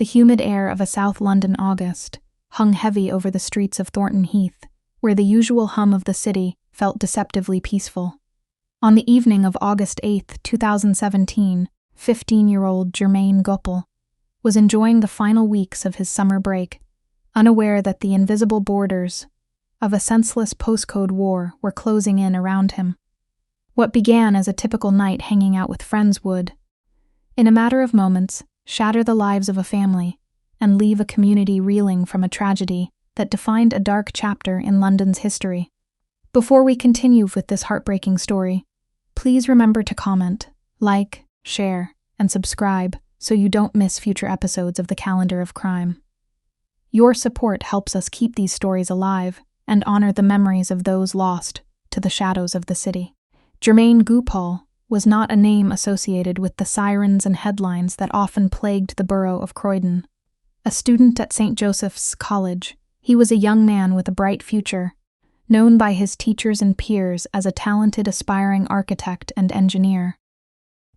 The humid air of a South London August hung heavy over the streets of Thornton Heath, where the usual hum of the city felt deceptively peaceful. On the evening of August 8, 2017, 15-year-old Jermaine Goupall was enjoying the final weeks of his summer break, unaware that the invisible borders of a senseless postcode war were closing in around him. What began as a typical night hanging out with friends would, in a matter of moments, shatter the lives of a family and leave a community reeling from a tragedy that defined a dark chapter in London's history. Before we continue with this heartbreaking story, please remember to comment, like, share, and subscribe so you don't miss future episodes of the Calendar of Crime. Your support helps us keep these stories alive and honor the memories of those lost to the shadows of the city. Jermaine Goupall was not a name associated with the sirens and headlines that often plagued the borough of Croydon. A student at St. Joseph's College, he was a young man with a bright future, known by his teachers and peers as a talented aspiring architect and engineer.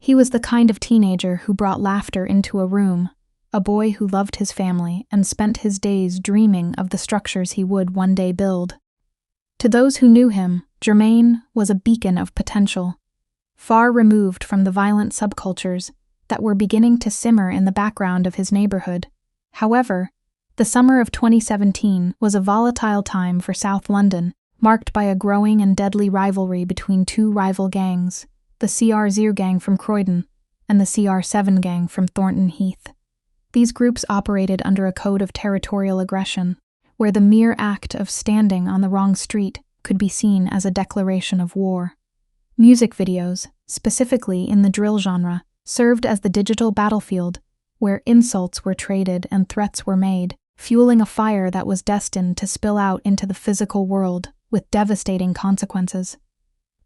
He was the kind of teenager who brought laughter into a room, a boy who loved his family and spent his days dreaming of the structures he would one day build. To those who knew him, Jermaine was a beacon of potential, far removed from the violent subcultures that were beginning to simmer in the background of his neighborhood. However, the summer of 2017 was a volatile time for South London, marked by a growing and deadly rivalry between two rival gangs, the CR0 gang from Croydon and the CR7 gang from Thornton Heath. These groups operated under a code of territorial aggression, where the mere act of standing on the wrong street could be seen as a declaration of war. Music videos, specifically in the drill genre, served as the digital battlefield, where insults were traded and threats were made, fueling a fire that was destined to spill out into the physical world with devastating consequences.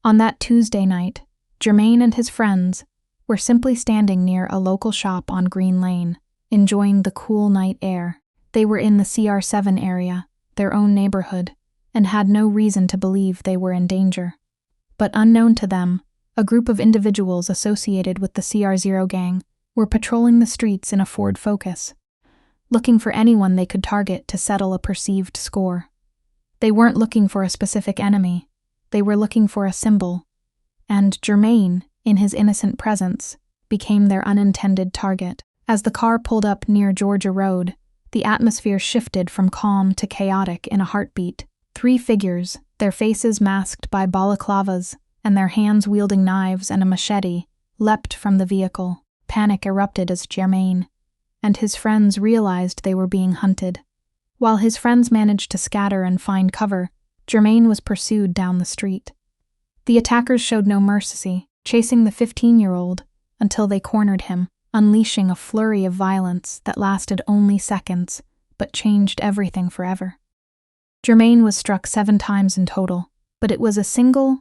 On that Tuesday night, Jermaine and his friends were simply standing near a local shop on Green Lane, enjoying the cool night air. They were in the CR7 area, their own neighborhood, and had no reason to believe they were in danger. But unknown to them, a group of individuals associated with the CR0 gang were patrolling the streets in a Ford Focus, looking for anyone they could target to settle a perceived score. They weren't looking for a specific enemy, they were looking for a symbol, and Jermaine, in his innocent presence, became their unintended target. As the car pulled up near Georgia Road, the atmosphere shifted from calm to chaotic in a heartbeat. Three figures, their faces masked by balaclavas and their hands wielding knives and a machete, leapt from the vehicle. Panic erupted as Jermaine and his friends realized they were being hunted. While his friends managed to scatter and find cover, Jermaine was pursued down the street. The attackers showed no mercy, chasing the 15-year-old until they cornered him, unleashing a flurry of violence that lasted only seconds, but changed everything forever. Jermaine was struck 7 times in total, but it was a single,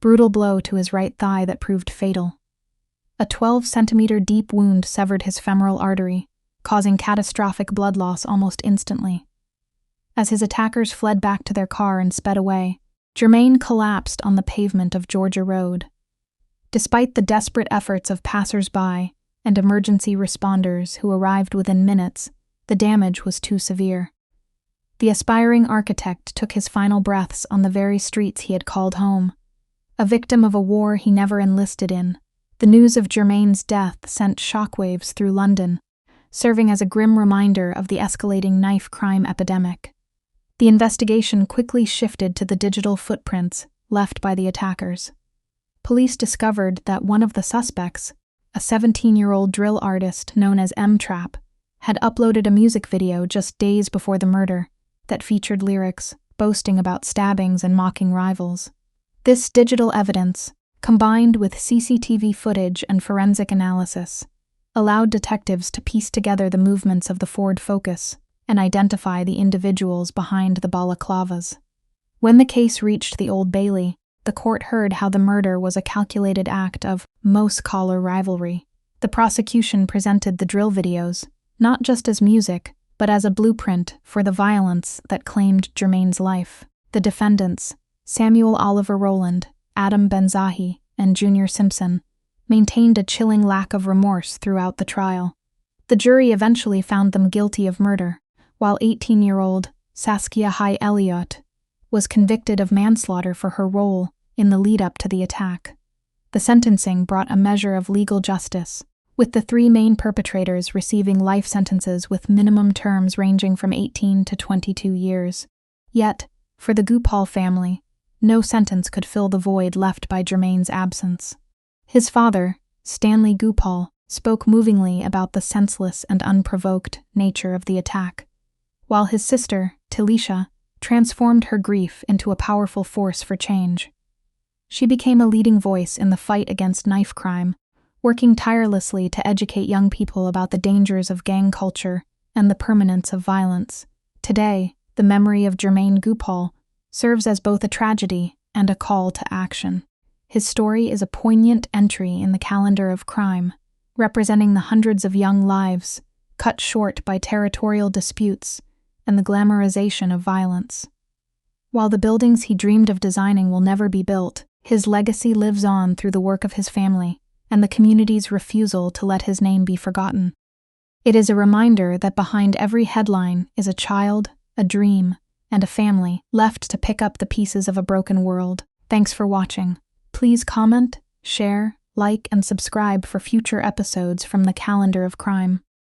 brutal blow to his right thigh that proved fatal. A 12-centimeter deep wound severed his femoral artery, causing catastrophic blood loss almost instantly. As his attackers fled back to their car and sped away, Jermaine collapsed on the pavement of Georgia Road. Despite the desperate efforts of passers-by and emergency responders who arrived within minutes, the damage was too severe. The aspiring architect took his final breaths on the very streets he had called home. A victim of a war he never enlisted in, the news of Jermaine's death sent shockwaves through London, serving as a grim reminder of the escalating knife crime epidemic. The investigation quickly shifted to the digital footprints left by the attackers. Police discovered that one of the suspects, a 17-year-old drill artist known as M-Trap, had uploaded a music video just days before the murder that featured lyrics boasting about stabbings and mocking rivals. This digital evidence, combined with CCTV footage and forensic analysis, allowed detectives to piece together the movements of the Ford Focus and identify the individuals behind the balaclavas. When the case reached the Old Bailey, the court heard how the murder was a calculated act of mouse-collar rivalry. The prosecution presented the drill videos, not just as music, but as a blueprint for the violence that claimed Jermaine's life. The defendants, Samuel Oliver Rowland, Adam Benzahi, and Junior Simpson, maintained a chilling lack of remorse throughout the trial. The jury eventually found them guilty of murder, while 18-year-old Saskia High Elliott was convicted of manslaughter for her role in the lead-up to the attack. The sentencing brought a measure of legal justice, with the three main perpetrators receiving life sentences with minimum terms ranging from 18 to 22 years. Yet, for the Goupall family, no sentence could fill the void left by Jermaine's absence. His father, Stanley Goupall, spoke movingly about the senseless and unprovoked nature of the attack, while his sister, Talisha, transformed her grief into a powerful force for change. She became a leading voice in the fight against knife crime, working tirelessly to educate young people about the dangers of gang culture and the permanence of violence. Today, the memory of Jermaine Goupall serves as both a tragedy and a call to action. His story is a poignant entry in the calendar of crime, representing the hundreds of young lives cut short by territorial disputes and the glamorization of violence. While the buildings he dreamed of designing will never be built, his legacy lives on through the work of his family and the community's refusal to let his name be forgotten. It is a reminder that behind every headline is a child, a dream, and a family left to pick up the pieces of a broken world. Thanks for watching. Please comment, share, like, and subscribe for future episodes from the Calendar of Crime.